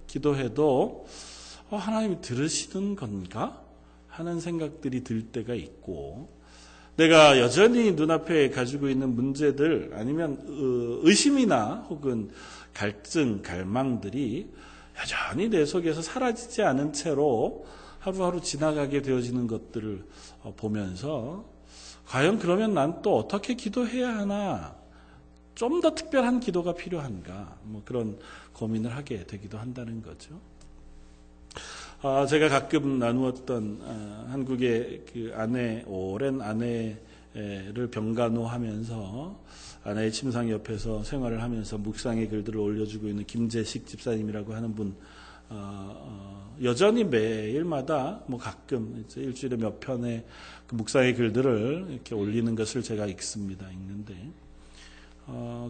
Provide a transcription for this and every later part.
기도해도 하나님이 들으시는 건가 하는 생각들이 들 때가 있고, 내가 여전히 눈앞에 가지고 있는 문제들 아니면 의심이나 혹은 갈증, 갈망들이 여전히 내 속에서 사라지지 않은 채로 하루하루 지나가게 되어지는 것들을 보면서 과연 그러면 난 또 어떻게 기도해야 하나, 좀 더 특별한 기도가 필요한가, 그런 고민을 하게 되기도 한다는 거죠. 제가 가끔 나누었던 한국의 그 오랜 아내를 병간호하면서 아내의 침상 옆에서 생활을 하면서 묵상의 글들을 올려주고 있는 김재식 집사님이라고 하는 분, 여전히 매일마다 가끔 이제 일주일에 몇 편의 그 묵상의 글들을 이렇게 올리는 것을 제가 읽는데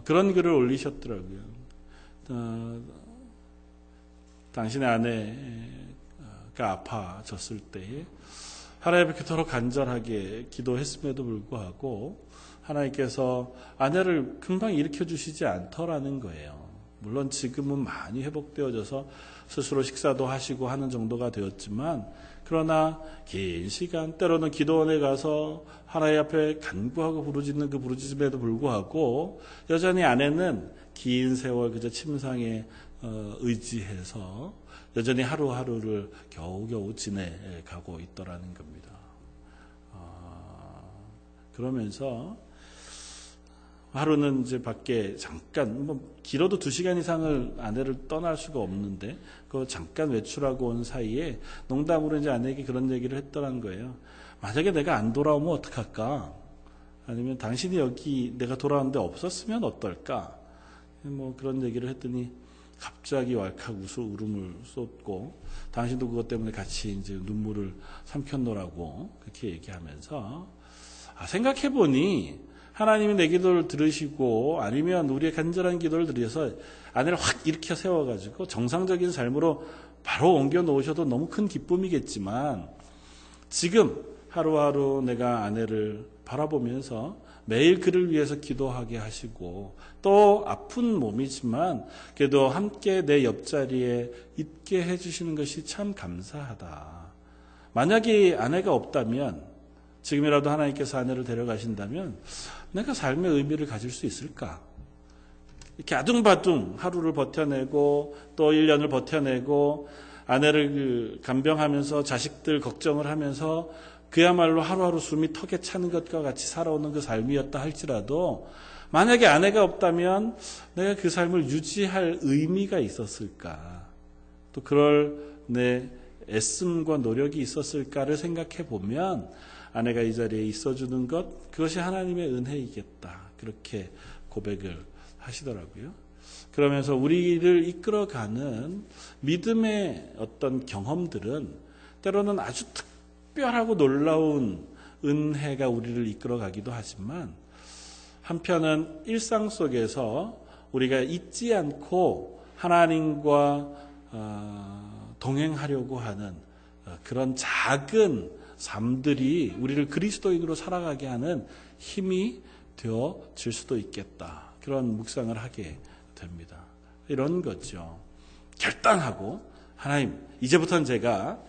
그런 글을 올리셨더라고요. 당신의 아내가 아파졌을 때에 하나님께 그토록 간절하게 기도했음에도 불구하고 하나님께서 아내를 금방 일으켜 주시지 않더라는 거예요. 물론 지금은 많이 회복되어져서 스스로 식사도 하시고 하는 정도가 되었지만, 그러나 긴 시간, 때로는 기도원에 가서 하나님 앞에 간구하고 부르짖는 그 부르짖음에도 불구하고 여전히 아내는 긴 세월 그저 침상에 의지해서 여전히 하루하루를 겨우겨우 지내가고 있더라는 겁니다. 그러면서 하루는 이제 밖에 잠깐, 길어도 2시간 이상을 아내를 떠날 수가 없는데, 그 잠깐 외출하고 온 사이에 농담으로 이제 아내에게 그런 얘기를 했더라는 거예요. 만약에 내가 안 돌아오면 어떡할까? 아니면 당신이 여기 내가 돌아오는데 없었으면 어떨까? 그런 얘기를 했더니 갑자기 왈칵 울음을 쏟고, 당신도 그것 때문에 같이 이제 눈물을 삼켰노라고 그렇게 얘기하면서, 생각해보니 하나님이 내 기도를 들으시고 아니면 우리의 간절한 기도를 들으셔서 아내를 확 일으켜 세워가지고 정상적인 삶으로 바로 옮겨 놓으셔도 너무 큰 기쁨이겠지만, 지금 하루하루 내가 아내를 바라보면서 매일 그를 위해서 기도하게 하시고, 또 아픈 몸이지만 그래도 함께 내 옆자리에 있게 해주시는 것이 참 감사하다. 만약에 아내가 없다면, 지금이라도 하나님께서 아내를 데려가신다면 내가 삶의 의미를 가질 수 있을까? 이렇게 아둥바둥 하루를 버텨내고 또 1년을 버텨내고 아내를 간병하면서 자식들 걱정을 하면서 그야말로 하루하루 숨이 턱에 차는 것과 같이 살아오는 그 삶이었다 할지라도, 만약에 아내가 없다면 내가 그 삶을 유지할 의미가 있었을까? 또 그럴 내 애씀과 노력이 있었을까를 생각해 보면 아내가 이 자리에 있어주는 것, 그것이 하나님의 은혜이겠다. 그렇게 고백을 하시더라고요. 그러면서 우리를 이끌어가는 믿음의 어떤 경험들은 때로는 아주 특별하고 놀라운 은혜가 우리를 이끌어가기도 하지만, 한편은 일상 속에서 우리가 잊지 않고 하나님과 동행하려고 하는 그런 작은 삶들이 우리를 그리스도인으로 살아가게 하는 힘이 되어질 수도 있겠다. 그런 묵상을 하게 됩니다. 이런 거죠. 결단하고 하나님, 이제부터는 제가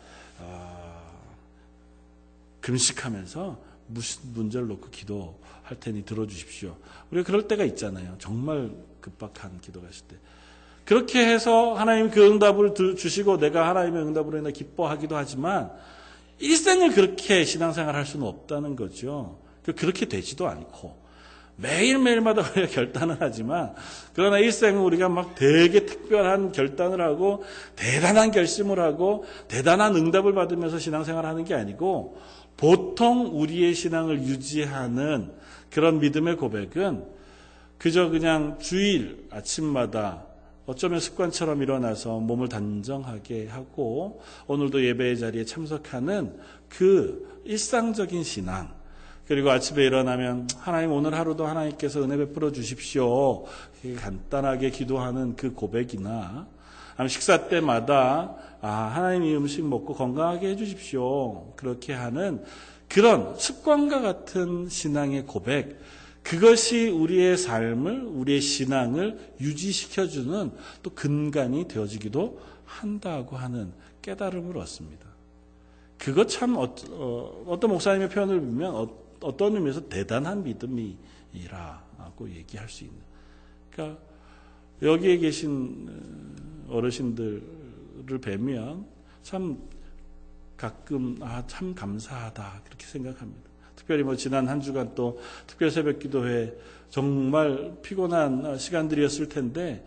금식하면서 무슨 문제를 놓고 기도할 테니 들어주십시오. 우리가 그럴 때가 있잖아요. 정말 급박한 기도가 있을 때. 그렇게 해서 하나님이 그 응답을 주시고 내가 하나님의 응답으로 인해 기뻐하기도 하지만, 일생을 그렇게 신앙생활 할 수는 없다는 거죠. 그렇게 되지도 않고 매일매일마다 우리가 결단을 하지만, 그러나 일생은 우리가 막 되게 특별한 결단을 하고 대단한 결심을 하고 대단한 응답을 받으면서 신앙생활을 하는 게 아니고, 보통 우리의 신앙을 유지하는 그런 믿음의 고백은 그저 그냥 주일 아침마다 어쩌면 습관처럼 일어나서 몸을 단정하게 하고 오늘도 예배의 자리에 참석하는 그 일상적인 신앙, 그리고 아침에 일어나면 하나님 오늘 하루도 하나님께서 은혜 베풀어 주십시오, 간단하게 기도하는 그 고백이나, 아니면 식사 때마다 하나님 이 음식 먹고 건강하게 해주십시오, 그렇게 하는 그런 습관과 같은 신앙의 고백, 그것이 우리의 삶을, 우리의 신앙을 유지시켜주는 또 근간이 되어지기도 한다고 하는 깨달음을 얻습니다. 그것 참 어떤 목사님의 표현을 보면 어떤 의미에서 대단한 믿음이라고 얘기할 수 있는. 그러니까 여기에 계신 어르신들을 뵈면 참 가끔 참 감사하다 그렇게 생각합니다. 특별히 지난 한 주간 또 특별 새벽 기도회 정말 피곤한 시간들이었을 텐데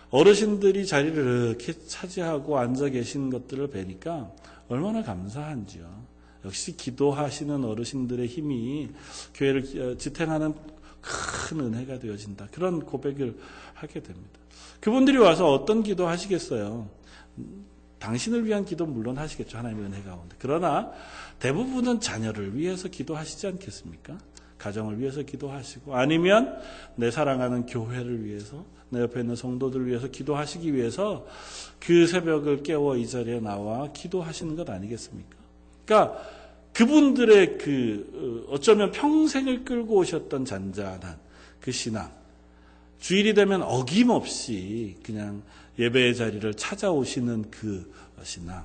어르신들이 자리를 이렇게 차지하고 앉아 계신 것들을 뵈니까 얼마나 감사한지요. 역시 기도하시는 어르신들의 힘이 교회를 지탱하는 큰 은혜가 되어진다. 그런 고백을 하게 됩니다. 그분들이 와서 어떤 기도 하시겠어요? 당신을 위한 기도 물론 하시겠죠. 하나님의 은혜 가운데. 그러나 대부분은 자녀를 위해서 기도하시지 않겠습니까? 가정을 위해서 기도하시고 아니면 내 사랑하는 교회를 위해서 내 옆에 있는 성도들을 위해서 기도하시기 위해서 그 새벽을 깨워 이 자리에 나와 기도하시는 것 아니겠습니까? 그러니까 그분들의 어쩌면 평생을 끌고 오셨던 잔잔한 그 신앙, 주일이 되면 어김없이 그냥 예배의 자리를 찾아오시는 그 신앙,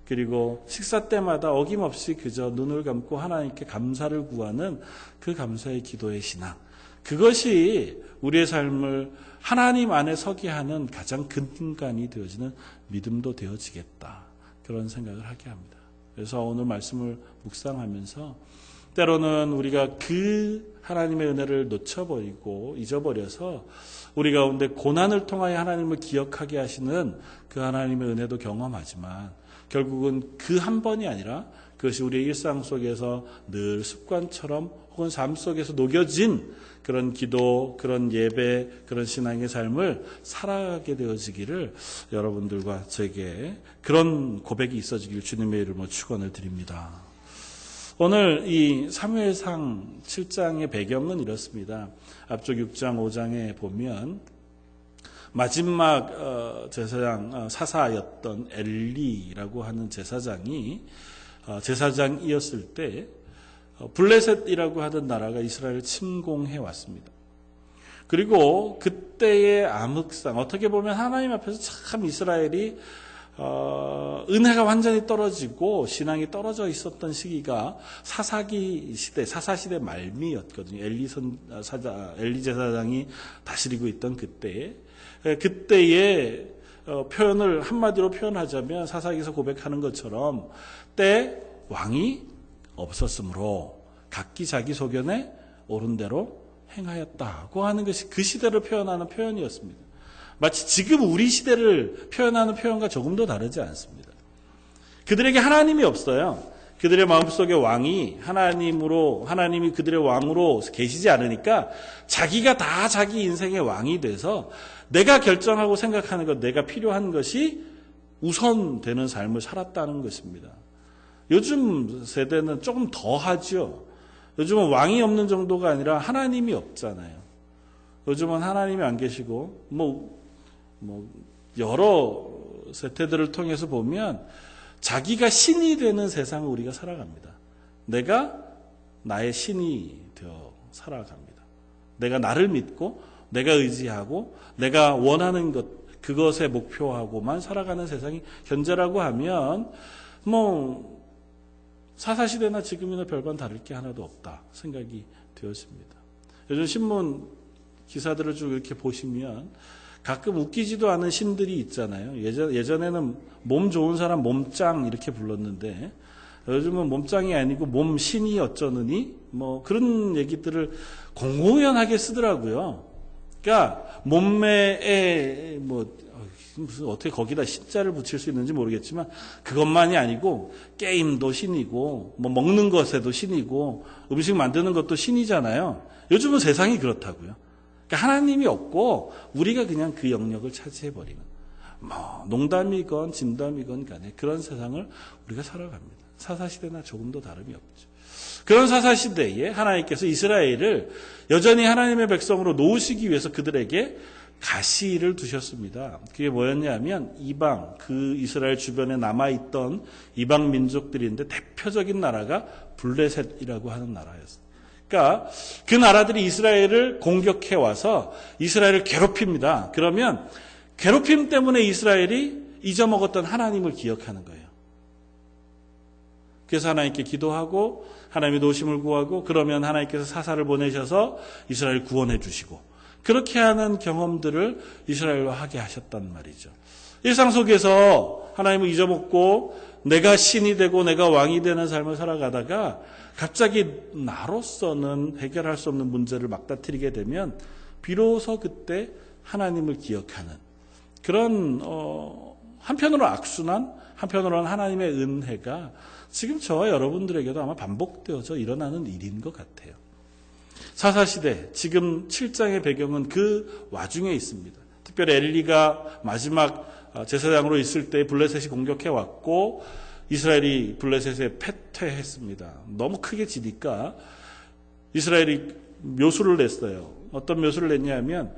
그리고 식사 때마다 어김없이 그저 눈을 감고 하나님께 감사를 구하는 그 감사의 기도의 신앙, 그것이 우리의 삶을 하나님 안에 서게 하는 가장 근간이 되어지는 믿음도 되어지겠다. 그런 생각을 하게 합니다. 그래서 오늘 말씀을 묵상하면서 때로는 우리가 그 하나님의 은혜를 놓쳐버리고 잊어버려서 우리 가운데 고난을 통하여 하나님을 기억하게 하시는 그 하나님의 은혜도 경험하지만 결국은 그 한 번이 아니라 그것이 우리의 일상 속에서 늘 습관처럼 혹은 삶 속에서 녹여진 그런 기도, 그런 예배, 그런 신앙의 삶을 살아가게 되어지기를 여러분들과 제게 그런 고백이 있어지길 주님의 이름으로 축원을 드립니다. 오늘 이 사무엘상 7장의 배경은 이렇습니다. 앞쪽 6장, 5장에 보면 마지막 제사장 사사였던 엘리라고 하는 제사장이 제사장이었을 때 블레셋이라고 하던 나라가 이스라엘을 침공해 왔습니다. 그리고 그때의 암흑상, 어떻게 보면 하나님 앞에서 참 이스라엘이 은혜가 완전히 떨어지고 신앙이 떨어져 있었던 시기가 사사기 시대, 사사시대 말미였거든요. 엘리 제사장이 다스리고 있던 그때의 표현을 한마디로 표현하자면 사사기에서 고백하는 것처럼 때 왕이 없었으므로 각기 자기 소견에 옳은 대로 행하였다고 하는 것이 그 시대를 표현하는 표현이었습니다. 마치 지금 우리 시대를 표현하는 표현과 조금도 다르지 않습니다. 그들에게 하나님이 없어요. 그들의 마음속에 왕이 하나님이 그들의 왕으로 계시지 않으니까 자기가 다 자기 인생의 왕이 돼서 내가 결정하고 생각하는 것, 내가 필요한 것이 우선되는 삶을 살았다는 것입니다. 요즘 세대는 조금 더 하죠. 요즘은 왕이 없는 정도가 아니라 하나님이 없잖아요. 요즘은 하나님이 안 계시고 여러 세태들을 통해서 보면 자기가 신이 되는 세상을 우리가 살아갑니다. 내가 나의 신이 되어 살아갑니다. 내가 나를 믿고 내가 의지하고 내가 원하는 것, 그것에 목표하고만 살아가는 세상이 현재라고 하면 사사시대나 지금이나 별반 다를 게 하나도 없다 생각이 되었습니다. 요즘 신문 기사들을 쭉 이렇게 보시면 가끔 웃기지도 않은 신들이 있잖아요. 예전에는 몸 좋은 사람 몸짱 이렇게 불렀는데 요즘은 몸짱이 아니고 몸신이 어쩌느니 그런 얘기들을 공공연하게 쓰더라고요. 그러니까 몸매에 무슨 어떻게 거기다 신자를 붙일 수 있는지 모르겠지만 그것만이 아니고 게임도 신이고 먹는 것에도 신이고 음식 만드는 것도 신이잖아요. 요즘은 세상이 그렇다고요. 그러니까 하나님이 없고 우리가 그냥 그 영역을 차지해버리는 농담이건 진담이건 간에 그런 세상을 우리가 살아갑니다. 사사시대나 조금도 다름이 없죠. 그런 사사시대에 하나님께서 이스라엘을 여전히 하나님의 백성으로 놓으시기 위해서 그들에게 가시를 두셨습니다. 그게 뭐였냐면 이방, 그 이스라엘 주변에 남아있던 이방 민족들인데 대표적인 나라가 블레셋이라고 하는 나라였어요. 그러니까 그 나라들이 이스라엘을 공격해 와서 이스라엘을 괴롭힙니다. 그러면 괴롭힘 때문에 이스라엘이 잊어먹었던 하나님을 기억하는 거예요. 그래서 하나님께 기도하고 하나님의 도심을 구하고 그러면 하나님께서 사사를 보내셔서 이스라엘을 구원해 주시고 그렇게 하는 경험들을 이스라엘로 하게 하셨단 말이죠. 일상 속에서 하나님을 잊어먹고 내가 신이 되고 내가 왕이 되는 삶을 살아가다가 갑자기 나로서는 해결할 수 없는 문제를 막다트리게 되면 비로소 그때 하나님을 기억하는 그런 한편으로는 악순환, 한편으로는 하나님의 은혜가 지금 저와 여러분들에게도 아마 반복되어져 일어나는 일인 것 같아요. 사사시대, 지금 7장의 배경은 그 와중에 있습니다. 특별히 엘리가 마지막 제사장으로 있을 때 블레셋이 공격해 왔고 이스라엘이 블레셋에 패퇴했습니다. 너무 크게 지니까 이스라엘이 묘수를 냈어요. 어떤 묘수를 냈냐면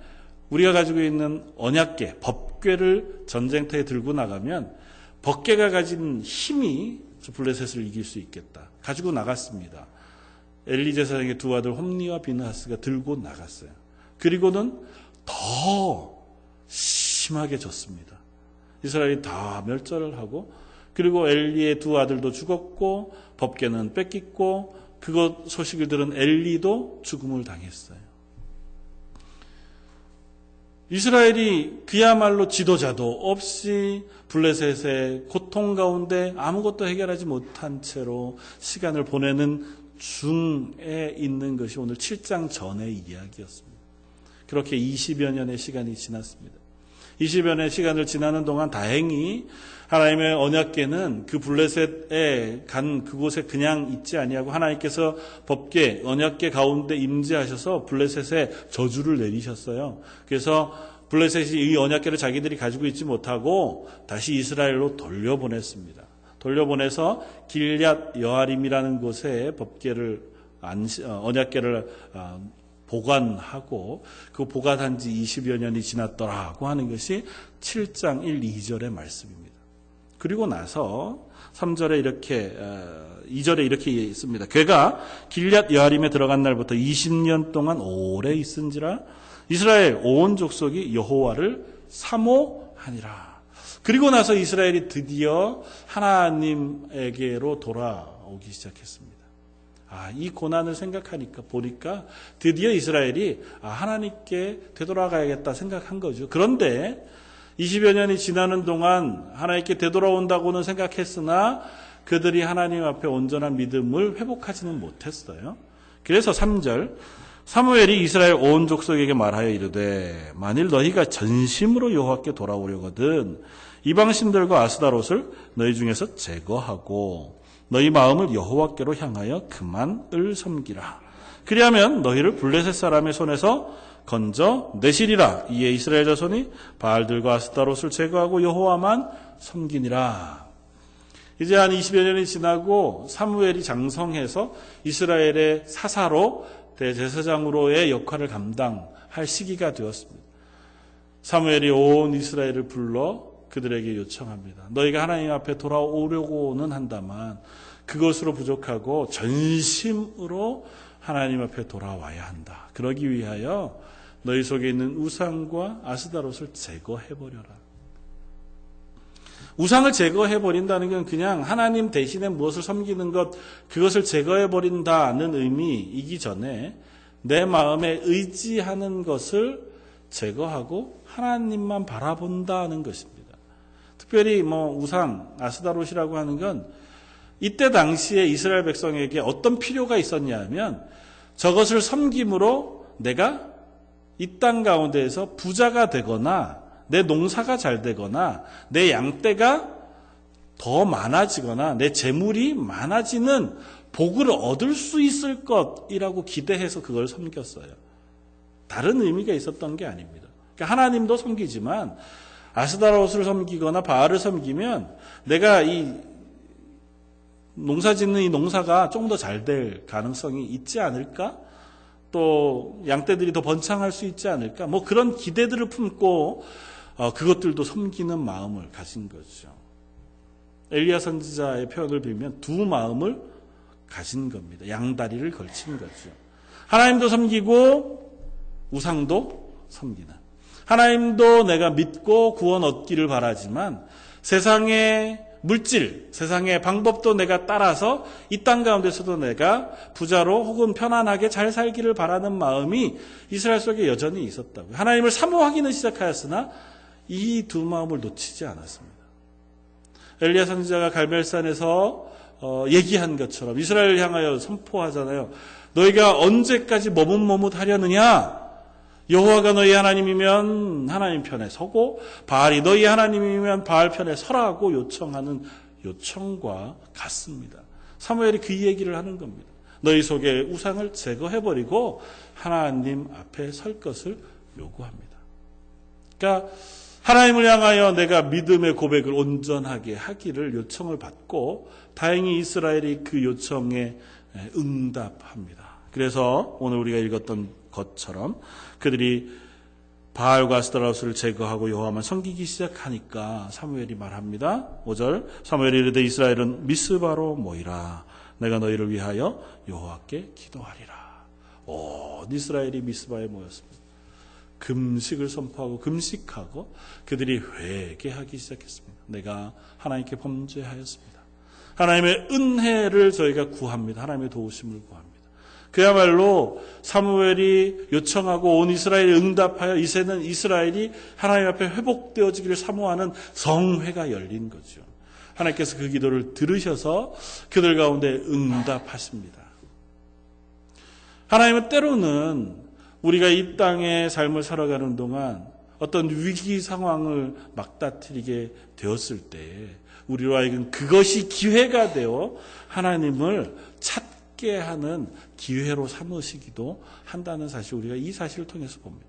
우리가 가지고 있는 언약궤, 법궤를 전쟁터에 들고 나가면 법궤가 가진 힘이 블레셋을 이길 수 있겠다. 가지고 나갔습니다. 엘리 제사장의 두 아들 홈니와 비느하스가 들고 나갔어요. 그리고는 더 심하게 졌습니다. 이스라엘이 다 멸절을 하고 그리고 엘리의 두 아들도 죽었고 법궤는 뺏기고 그것 소식을 들은 엘리도 죽음을 당했어요. 이스라엘이 그야말로 지도자도 없이 블레셋의 고통 가운데 아무것도 해결하지 못한 채로 시간을 보내는 중에 있는 것이 오늘 7장 전의 이야기였습니다. 그렇게 20여 년의 시간이 지났습니다. 20여 년의 시간을 지나는 동안 다행히 하나님의 언약궤는 그 블레셋에 간 그곳에 그냥 있지 아니하고 하나님께서 법궤, 언약궤 가운데 임재하셔서 블레셋에 저주를 내리셨어요. 그래서 블레셋이 이 언약궤를 자기들이 가지고 있지 못하고 다시 이스라엘로 돌려보냈습니다. 돌려보내서 길앗 여아림이라는 곳에 법궤를 언약궤를 보관하고 그 보관한 지 20여 년이 지났더라고 하는 것이 7장 1, 2절의 말씀입니다. 그리고 나서 3절에 이렇게 2절에 이렇게 있습니다. 괴가 길앗 여아림에 들어간 날부터 20년 동안 오래 있은지라 이스라엘 온 족속이 여호와를 사모하니라. 그리고 나서 이스라엘이 드디어 하나님에게로 돌아오기 시작했습니다. 이 고난을 생각하니까 보니까 드디어 이스라엘이 하나님께 되돌아가야겠다 생각한 거죠. 그런데 20여 년이 지나는 동안 하나님께 되돌아온다고는 생각했으나 그들이 하나님 앞에 온전한 믿음을 회복하지는 못했어요. 그래서 3절 사무엘이 이스라엘 온 족속에게 말하여 이르되 만일 너희가 전심으로 여호와께 돌아오려거든 이방신들과 아스다롯을 너희 중에서 제거하고 너희 마음을 여호와께로 향하여 그만을 섬기라. 그리하면 너희를 블레셋 사람의 손에서 건져 내시리라. 이에 이스라엘 자손이 바알들과 아스타롯을 제거하고 여호와만 섬기니라. 이제 한 20여 년이 지나고 사무엘이 장성해서 이스라엘의 사사로 대제사장으로의 역할을 감당할 시기가 되었습니다. 사무엘이 온 이스라엘을 불러 그들에게 요청합니다. 너희가 하나님 앞에 돌아오려고는 한다만 그것으로 부족하고 전심으로 하나님 앞에 돌아와야 한다. 그러기 위하여 너희 속에 있는 우상과 아스다롯을 제거해버려라. 우상을 제거해버린다는 건 그냥 하나님 대신에 무엇을 섬기는 것, 그것을 제거해버린다는 의미이기 전에 내 마음에 의지하는 것을 제거하고 하나님만 바라본다는 것입니다. 특별히 우상, 아스다롯이라고 하는 건 이때 당시에 이스라엘 백성에게 어떤 필요가 있었냐 하면 저것을 섬김으로 내가 이 땅 가운데에서 부자가 되거나 내 농사가 잘 되거나 내 양떼가 더 많아지거나 내 재물이 많아지는 복을 얻을 수 있을 것이라고 기대해서 그걸 섬겼어요. 다른 의미가 있었던 게 아닙니다. 그러니까 하나님도 섬기지만 아스다롯을 섬기거나 바알을 섬기면 내가 이 농사 짓는 이 농사가 좀 더 잘 될 가능성이 있지 않을까? 또 양떼들이 더 번창할 수 있지 않을까? 그런 기대들을 품고 그것들도 섬기는 마음을 가진 거죠. 엘리야 선지자의 표현을 빌면 두 마음을 가진 겁니다. 양다리를 걸친 거죠. 하나님도 섬기고 우상도 섬기는, 하나님도 내가 믿고 구원 얻기를 바라지만 세상의 물질, 세상의 방법도 내가 따라서 이 땅 가운데서도 내가 부자로 혹은 편안하게 잘 살기를 바라는 마음이 이스라엘 속에 여전히 있었다고요. 하나님을 사모하기는 시작하였으나 이 두 마음을 놓치지 않았습니다. 엘리야 선지자가 갈멜산에서 얘기한 것처럼 이스라엘을 향하여 선포하잖아요. 너희가 언제까지 머뭇머뭇하려느냐? 여호와가 너희 하나님이면 하나님 편에 서고 바알이 너희 하나님이면 바알 편에 서라고 요청하는 요청과 같습니다. 사무엘이 그 얘기를 하는 겁니다. 너희 속에 우상을 제거해버리고 하나님 앞에 설 것을 요구합니다. 그러니까 하나님을 향하여 내가 믿음의 고백을 온전하게 하기를 요청을 받고 다행히 이스라엘이 그 요청에 응답합니다. 그래서 오늘 우리가 읽었던 것처럼 그들이 바알과 아스타로스를 제거하고 여호와만 섬기기 시작하니까 사무엘이 말합니다. 5절 사무엘이 이르되 이스라엘은 미스바로 모이라. 내가 너희를 위하여 여호와께 기도하리라. 온 이스라엘이 미스바에 모였습니다. 금식을 선포하고 금식하고 그들이 회개하기 시작했습니다. 내가 하나님께 범죄하였습니다. 하나님의 은혜를 저희가 구합니다. 하나님의 도우심을 구합니다. 그야말로 사무엘이 요청하고 온 이스라엘이 응답하여 이제는 이스라엘이 하나님 앞에 회복되어지기를 사모하는 성회가 열린 거죠. 하나님께서 그 기도를 들으셔서 그들 가운데 응답하십니다. 하나님은 때로는 우리가 이 땅의 삶을 살아가는 동안 어떤 위기 상황을 막다트리게 되었을 때 우리로 하여금 그것이 기회가 되어 하나님을 찾게 하는 기회로 삼으시기도 한다는 사실 우리가 이 사실을 통해서 봅니다.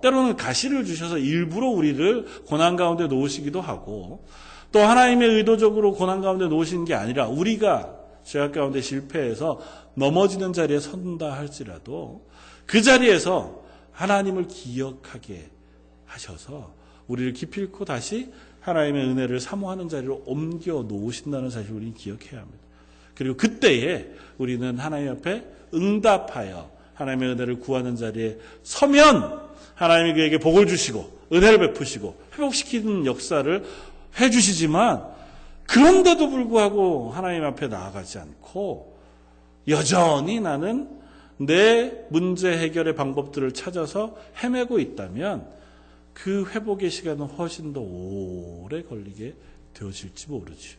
때로는 가시를 주셔서 일부러 우리를 고난 가운데 놓으시기도 하고 또 하나님의 의도적으로 고난 가운데 놓으시는 게 아니라 우리가 죄악 가운데 실패해서 넘어지는 자리에 선다 할지라도 그 자리에서 하나님을 기억하게 하셔서 우리를 기필코 다시 하나님의 은혜를 사모하는 자리로 옮겨 놓으신다는 사실을 우리는 기억해야 합니다. 그리고 그때에 우리는 하나님 앞에 응답하여 하나님의 은혜를 구하는 자리에 서면 하나님이 그에게 복을 주시고 은혜를 베푸시고 회복시키는 역사를 해주시지만 그런데도 불구하고 하나님 앞에 나아가지 않고 여전히 나는 내 문제 해결의 방법들을 찾아서 헤매고 있다면 그 회복의 시간은 훨씬 더 오래 걸리게 되어질지 모르죠.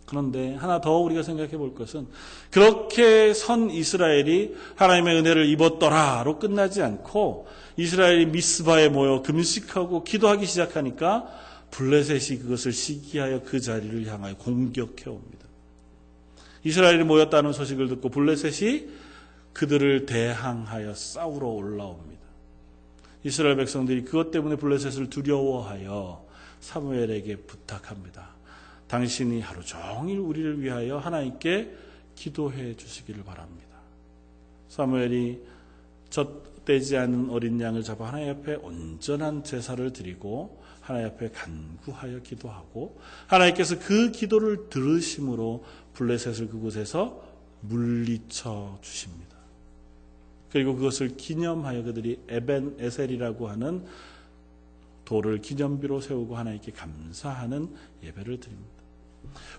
그런데 하나 더 우리가 생각해 볼 것은 그렇게 선 이스라엘이 하나님의 은혜를 입었더라로 끝나지 않고 이스라엘이 미스바에 모여 금식하고 기도하기 시작하니까 블레셋이 그것을 시기하여 그 자리를 향하여 공격해 옵니다. 이스라엘이 모였다는 소식을 듣고 블레셋이 그들을 대항하여 싸우러 올라옵니다. 이스라엘 백성들이 그것 때문에 블레셋을 두려워하여 사무엘에게 부탁합니다. 당신이 하루 종일 우리를 위하여 하나님께 기도해 주시기를 바랍니다. 사무엘이 젖되지 않은 어린 양을 잡아 하나님 앞에 온전한 제사를 드리고 하나님 앞에 간구하여 기도하고 하나님께서 그 기도를 들으심으로 블레셋을 그곳에서 물리쳐 주십니다. 그리고 그것을 기념하여 그들이 에벤 에셀이라고 하는 돌을 기념비로 세우고 하나님께 감사하는 예배를 드립니다.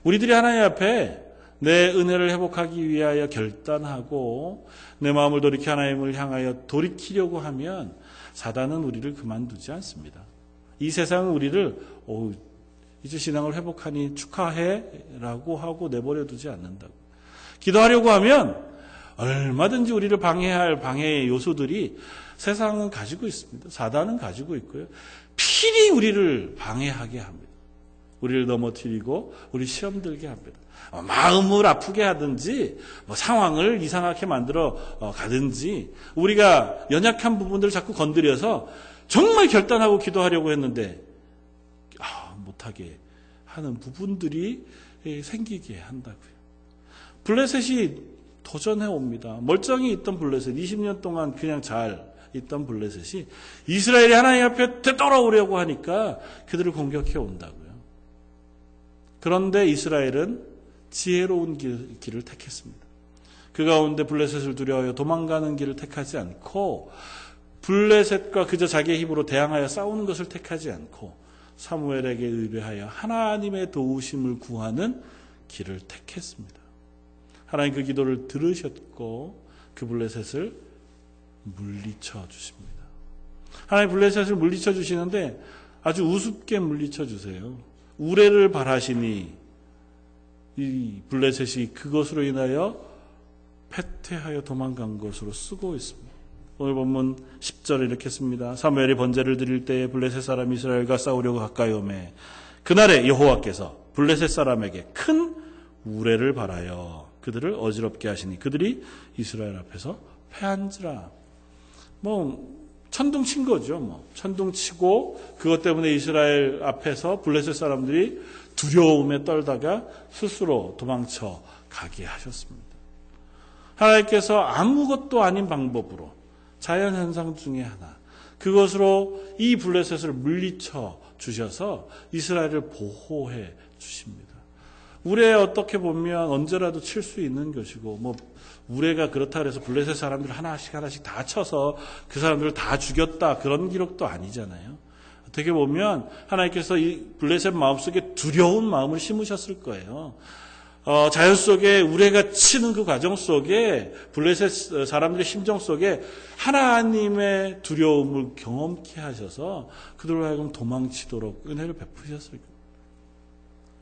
우리들이 하나님 앞에 내 은혜를 회복하기 위하여 결단하고 내 마음을 돌이켜 하나님을 향하여 돌이키려고 하면 사단은 우리를 그만두지 않습니다. 이 세상은 우리를 이제 신앙을 회복하니 축하해 라고 하고 내버려 두지 않는다고. 기도하려고 하면 얼마든지 우리를 방해할 방해의 요소들이 세상은 가지고 있습니다. 사단은 가지고 있고요. 필히 우리를 방해하게 합니다. 우리를 넘어뜨리고 우리 시험 들게 합니다. 마음을 아프게 하든지 상황을 이상하게 만들어 가든지 우리가 연약한 부분들을 자꾸 건드려서 정말 결단하고 기도하려고 했는데 못하게 하는 부분들이 생기게 한다고요. 블레셋이 도전해 옵니다. 멀쩡히 있던 블레셋, 20년 동안 그냥 잘 있던 블레셋이 이스라엘이 하나님 앞에 되돌아오려고 하니까 그들을 공격해 온다고요. 그런데 이스라엘은 지혜로운 길을 택했습니다. 그 가운데 블레셋을 두려워하여 도망가는 길을 택하지 않고 블레셋과 그저 자기의 힘으로 대항하여 싸우는 것을 택하지 않고 사무엘에게 의뢰하여 하나님의 도우심을 구하는 길을 택했습니다. 하나님 그 기도를 들으셨고 그 블레셋을 물리쳐 주십니다. 하나님 블레셋을 물리쳐 주시는데 아주 우습게 물리쳐 주세요. 우레를 바라시니 이 블레셋이 그것으로 인하여 패퇴하여 도망간 것으로 쓰고 있습니다. 오늘 본문 10절에 이렇게 씁니다. 사무엘이 번제를 드릴 때에 블레셋 사람 이스라엘과 싸우려고 가까이 오매 그날에 여호와께서 블레셋 사람에게 큰 우레를 바라여 그들을 어지럽게 하시니 그들이 이스라엘 앞에서 패한지라. 천둥 친 거죠. 천둥 치고 그것 때문에 이스라엘 앞에서 블레셋 사람들이 두려움에 떨다가 스스로 도망쳐 가게 하셨습니다. 하나님께서 아무것도 아닌 방법으로 자연현상 중에 하나 그것으로 이 블레셋을 물리쳐 주셔서 이스라엘을 보호해 주십니다. 우레에 어떻게 보면 언제라도 칠 수 있는 것이고 우레가 그렇다 그래서 블레셋 사람들 하나씩 다 쳐서 그 사람들을 다 죽였다 그런 기록도 아니잖아요. 어떻게 보면 하나님께서 이 블레셋 마음속에 두려운 마음을 심으셨을 거예요. 자연 속에 우레가 치는 그 과정 속에 블레셋 사람들의 심정 속에 하나님의 두려움을 경험케 하셔서 그들로 하여금 도망치도록 은혜를 베푸셨을 거예요.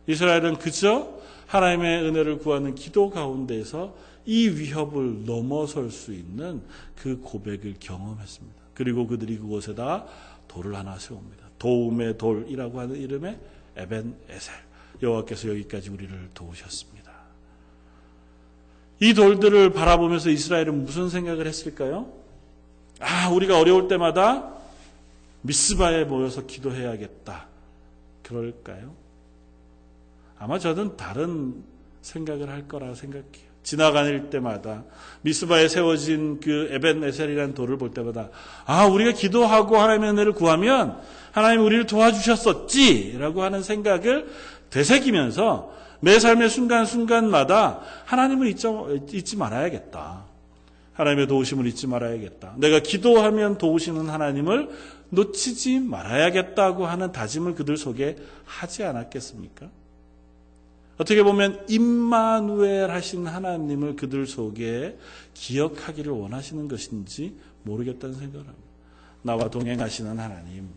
이스라엘은 그저 하나님의 은혜를 구하는 기도 가운데에서 이 위협을 넘어설 수 있는 그 고백을 경험했습니다. 그리고 그들이 그곳에다 돌을 하나 세웁니다. 도움의 돌이라고 하는 이름의 에벤 에셀. 여호와께서 여기까지 우리를 도우셨습니다. 이 돌들을 바라보면서 이스라엘은 무슨 생각을 했을까요? 우리가 어려울 때마다 미스바에 모여서 기도해야겠다. 그럴까요? 아마 저는 다른 생각을 할 거라 생각해요. 지나갈 때마다 미스바에 세워진 그 에벤 에셀이라는 돌을 볼 때마다 우리가 기도하고 하나님의 은혜를 구하면 하나님 우리를 도와주셨었지 라고 하는 생각을 되새기면서 내 삶의 순간순간마다 하나님을 잊지 말아야겠다. 하나님의 도우심을 잊지 말아야겠다. 내가 기도하면 도우시는 하나님을 놓치지 말아야겠다고 하는 다짐을 그들 속에 하지 않았겠습니까? 어떻게 보면 임마누엘 하신 하나님을 그들 속에 기억하기를 원하시는 것인지 모르겠다는 생각을 합니다. 나와 동행하시는 하나님,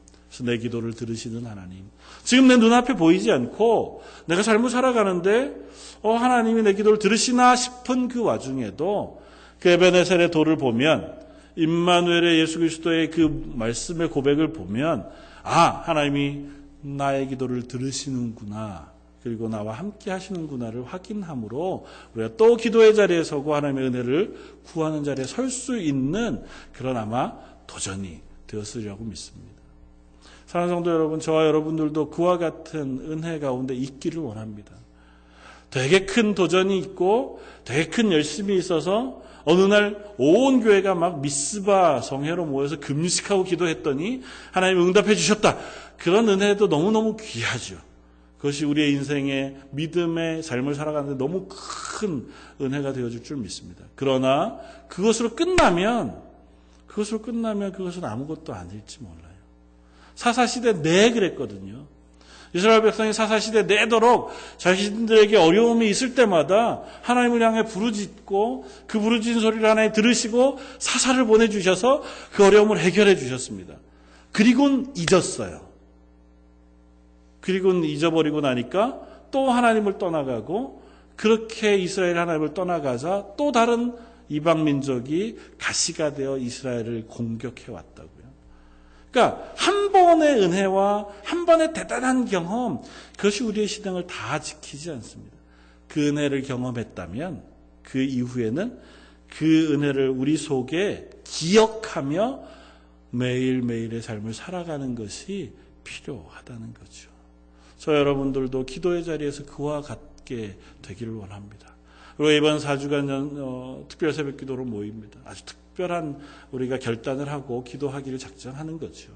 내 기도를 들으시는 하나님. 지금 내 눈앞에 보이지 않고 내가 삶을 살아가는데 하나님이 내 기도를 들으시나 싶은 그 와중에도 그 에베네셀의 돌을 보면 임마누엘의 예수 그리스도의 그 말씀의 고백을 보면 하나님이 나의 기도를 들으시는구나. 그리고 나와 함께 하시는구나를 확인함으로 우리가 또 기도의 자리에 서고 하나님의 은혜를 구하는 자리에 설 수 있는 그런 아마 도전이 되었으리라고 믿습니다. 사랑하는 성도 여러분, 저와 여러분들도 그와 같은 은혜 가운데 있기를 원합니다. 되게 큰 도전이 있고 되게 큰 열심이 있어서 어느 날 온 교회가 막 미스바 성회로 모여서 금식하고 기도했더니 하나님이 응답해 주셨다. 그런 은혜도 너무너무 귀하죠. 그것이 우리의 인생의 믿음의 삶을 살아가는데 너무 큰 은혜가 되어줄 줄 믿습니다. 그러나 그것으로 끝나면 그것은 아무것도 아닐지 몰라요. 사사시대 내 그랬거든요. 이스라엘 백성이 사사시대 내도록 자신들에게 어려움이 있을 때마다 하나님을 향해 부르짖고 그 부르짖은 소리를 하나님 들으시고 사사를 보내주셔서 그 어려움을 해결해 주셨습니다. 그리고는 잊었어요. 그리고는 잊어버리고 나니까 또 하나님을 떠나가고 그렇게 이스라엘 하나님을 떠나가자 또 다른 이방 민족이 가시가 되어 이스라엘을 공격해 왔다고요. 그러니까 한 번의 은혜와 한 번의 대단한 경험, 그것이 우리의 신앙을 다 지키지 않습니다. 그 은혜를 경험했다면 그 이후에는 그 은혜를 우리 속에 기억하며 매일매일의 삶을 살아가는 것이 필요하다는 거죠. 저 여러분들도 기도의 자리에서 그와 같게 되기를 원합니다. 그리고 이번 4주간 특별 새벽 기도로 모입니다. 아주 특별한 우리가 결단을 하고 기도하기를 작정하는 거죠.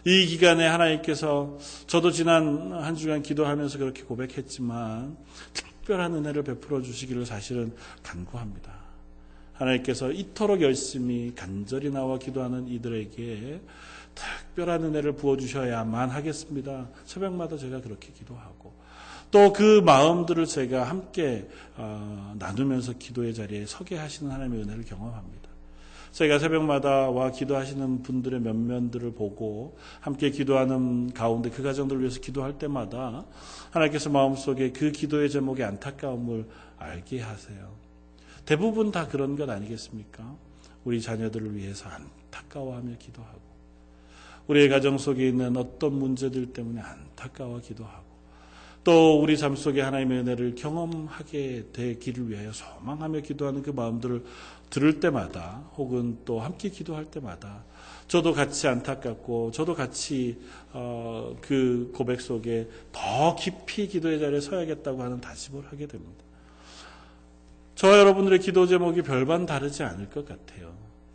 이 기간에 하나님께서 저도 지난 한 주간 기도하면서 그렇게 고백했지만 특별한 은혜를 베풀어 주시기를 사실은 간구합니다. 하나님께서 이토록 열심히 간절히 나와 기도하는 이들에게 특별한 은혜를 부어주셔야만 하겠습니다. 새벽마다 제가 그렇게 기도하고 또 그 마음들을 제가 함께 나누면서 기도의 자리에 서게 하시는 하나님의 은혜를 경험합니다. 제가 새벽마다 와 기도하시는 분들의 면면들을 보고 함께 기도하는 가운데 그 가정들을 위해서 기도할 때마다 하나님께서 마음속에 그 기도의 제목의 안타까움을 알게 하세요. 대부분 다 그런 것 아니겠습니까? 우리 자녀들을 위해서 안타까워하며 기도하고 우리의 가정 속에 있는 어떤 문제들 때문에 안타까워 기도하고 또 우리 삶 속에 하나님의 은혜를 경험하게 되기를 위하여 소망하며 기도하는 그 마음들을 들을 때마다 혹은 또 함께 기도할 때마다 저도 같이 안타깝고 저도 같이 그 고백 속에 더 깊이 기도의 자리에 서야겠다고 하는 다짐을 하게 됩니다. 저와 여러분들의 기도 제목이 별반 다르지 않을 것 같아요.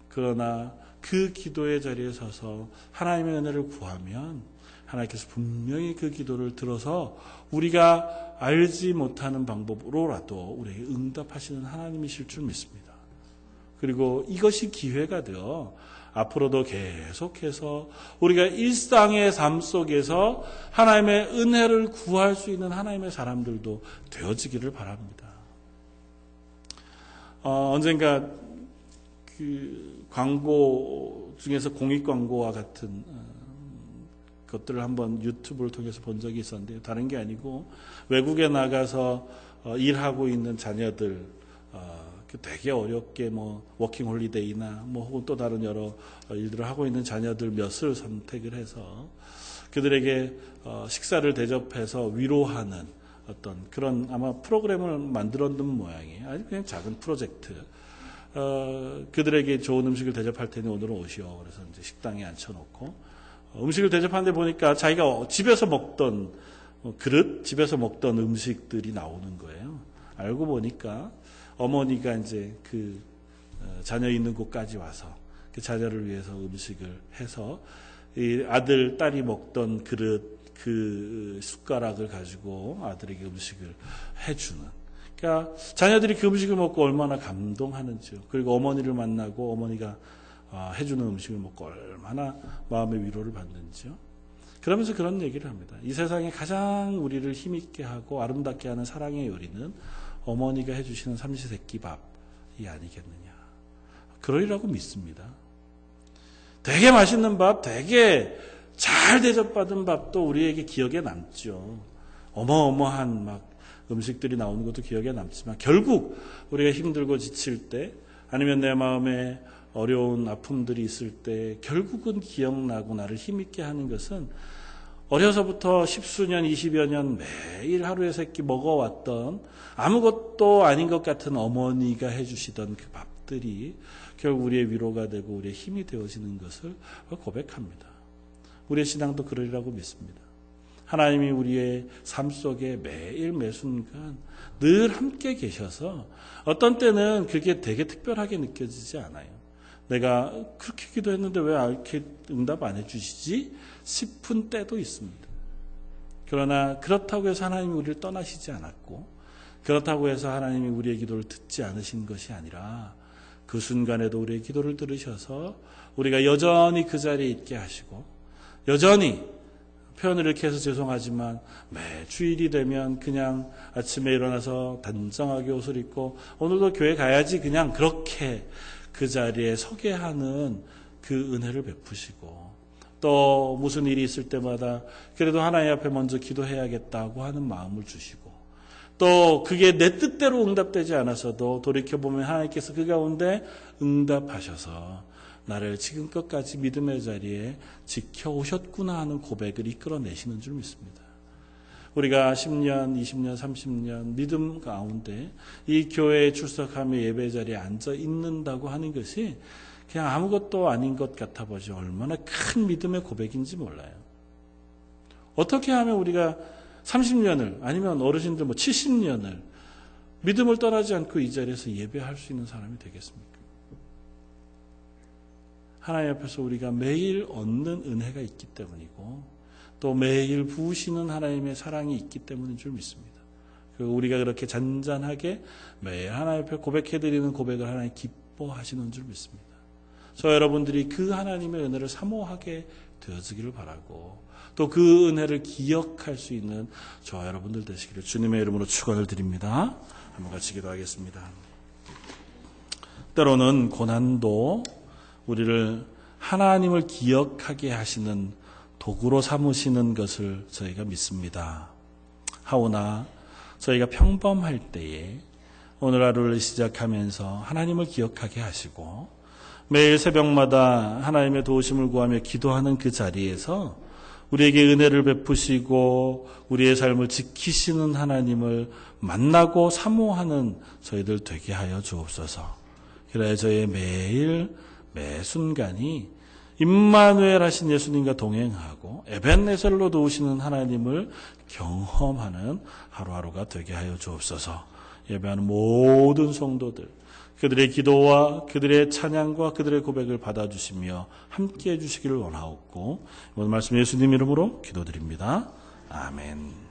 그러나 그 기도의 자리에 서서 하나님의 은혜를 구하면 하나님께서 분명히 그 기도를 들어서 우리가 알지 못하는 방법으로라도 우리에게 응답하시는 하나님이실 줄 믿습니다. 그리고 이것이 기회가 되어 앞으로도 계속해서 우리가 일상의 삶 속에서 하나님의 은혜를 구할 수 있는 하나님의 사람들도 되어지기를 바랍니다. 언젠가 그 광고 중에서 공익 광고와 같은 것들을 한번 유튜브를 통해서 본 적이 있었는데요. 다른 게 아니고 외국에 나가서 일하고 있는 자녀들 되게 어렵게 워킹 홀리데이나 혹은 또 다른 여러 일들을 하고 있는 자녀들 몇을 선택을 해서 그들에게 식사를 대접해서 위로하는 어떤 그런 아마 프로그램을 만들었는 모양이에요. 아주 그냥 작은 프로젝트. 그들에게 좋은 음식을 대접할 테니 오늘은 오시오. 그래서 이제 식당에 앉혀놓고 음식을 대접하는데 보니까 자기가 집에서 먹던 그릇, 집에서 먹던 음식들이 나오는 거예요. 알고 보니까 어머니가 이제 그 자녀 있는 곳까지 와서 그 자녀를 위해서 음식을 해서 이 아들, 딸이 먹던 그릇, 그 숟가락을 가지고 아들에게 음식을 해주는. 그러니까 자녀들이 그 음식을 먹고 얼마나 감동하는지요. 그리고 어머니를 만나고 어머니가 해주는 음식을 먹고 얼마나 마음의 위로를 받는지요. 그러면서 그런 얘기를 합니다. 이 세상에 가장 우리를 힘있게 하고 아름답게 하는 사랑의 요리는 어머니가 해주시는 삼시세끼밥이 아니겠느냐. 그러리라고 믿습니다. 되게 맛있는 밥, 되게 잘 대접받은 밥도 우리에게 기억에 남죠. 어마어마한 막 음식들이 나오는 것도 기억에 남지만 결국 우리가 힘들고 지칠 때 아니면 내 마음에 어려운 아픔들이 있을 때 결국은 기억나고 나를 힘있게 하는 것은 어려서부터 10수년, 20여 년 매일 하루에 세 끼 먹어왔던 아무것도 아닌 것 같은 어머니가 해주시던 그 밥들이 결국 우리의 위로가 되고 우리의 힘이 되어지는 것을 고백합니다. 우리의 신앙도 그러리라고 믿습니다. 하나님이 우리의 삶 속에 매일 매순간 늘 함께 계셔서 어떤 때는 그게 되게 특별하게 느껴지지 않아요. 내가 그렇게 기도했는데 왜 이렇게 응답 안 해주시지? 싶은 때도 있습니다. 그러나 그렇다고 해서 하나님이 우리를 떠나시지 않았고 그렇다고 해서 하나님이 우리의 기도를 듣지 않으신 것이 아니라 그 순간에도 우리의 기도를 들으셔서 우리가 여전히 그 자리에 있게 하시고 여전히 표현을 이렇게 해서 죄송하지만 매 주일이 되면 그냥 아침에 일어나서 단정하게 옷을 입고 오늘도 교회 가야지 그냥 그렇게 그 자리에 서게 하는 그 은혜를 베푸시고 또 무슨 일이 있을 때마다 그래도 하나님 앞에 먼저 기도해야겠다고 하는 마음을 주시고 또 그게 내 뜻대로 응답되지 않아서도 돌이켜보면 하나님께서 그 가운데 응답하셔서 나를 지금껏까지 믿음의 자리에 지켜오셨구나 하는 고백을 이끌어내시는 줄 믿습니다. 우리가 10년, 20년, 30년 믿음 가운데 이 교회에 출석하며 예배 자리에 앉아 있는다고 하는 것이 그냥 아무것도 아닌 것 같아 보지 얼마나 큰 믿음의 고백인지 몰라요. 어떻게 하면 우리가 30년을 아니면 어르신들 70년을 믿음을 떠나지 않고 이 자리에서 예배할 수 있는 사람이 되겠습니까? 하나님 앞에서 우리가 매일 얻는 은혜가 있기 때문이고 또 매일 부으시는 하나님의 사랑이 있기 때문인 줄 믿습니다. 그리고 우리가 그렇게 잔잔하게 매일 하나님 앞에 고백해드리는 고백을 하나님 기뻐 기뻐하시는 줄 믿습니다. 저 여러분들이 그 하나님의 은혜를 사모하게 되어지기를 바라고 또 그 은혜를 기억할 수 있는 저 여러분들 되시기를 주님의 이름으로 축원을 드립니다. 한번 같이 기도하겠습니다. 때로는 고난도 우리를 하나님을 기억하게 하시는 도구로 삼으시는 것을 저희가 믿습니다. 하오나 저희가 평범할 때에 오늘 하루를 시작하면서 하나님을 기억하게 하시고 매일 새벽마다 하나님의 도우심을 구하며 기도하는 그 자리에서 우리에게 은혜를 베푸시고 우리의 삶을 지키시는 하나님을 만나고 사모하는 저희들 되게 하여 주옵소서. 그래야 저희의 매 순간이 임마누엘 하신 예수님과 동행하고 에벤네셀로 도우시는 하나님을 경험하는 하루하루가 되게 하여 주옵소서. 예배하는 모든 성도들 그들의 기도와 그들의 찬양과 그들의 고백을 받아주시며 함께해 주시기를 원하옵고 오늘 말씀 예수님 이름으로 기도드립니다. 아멘.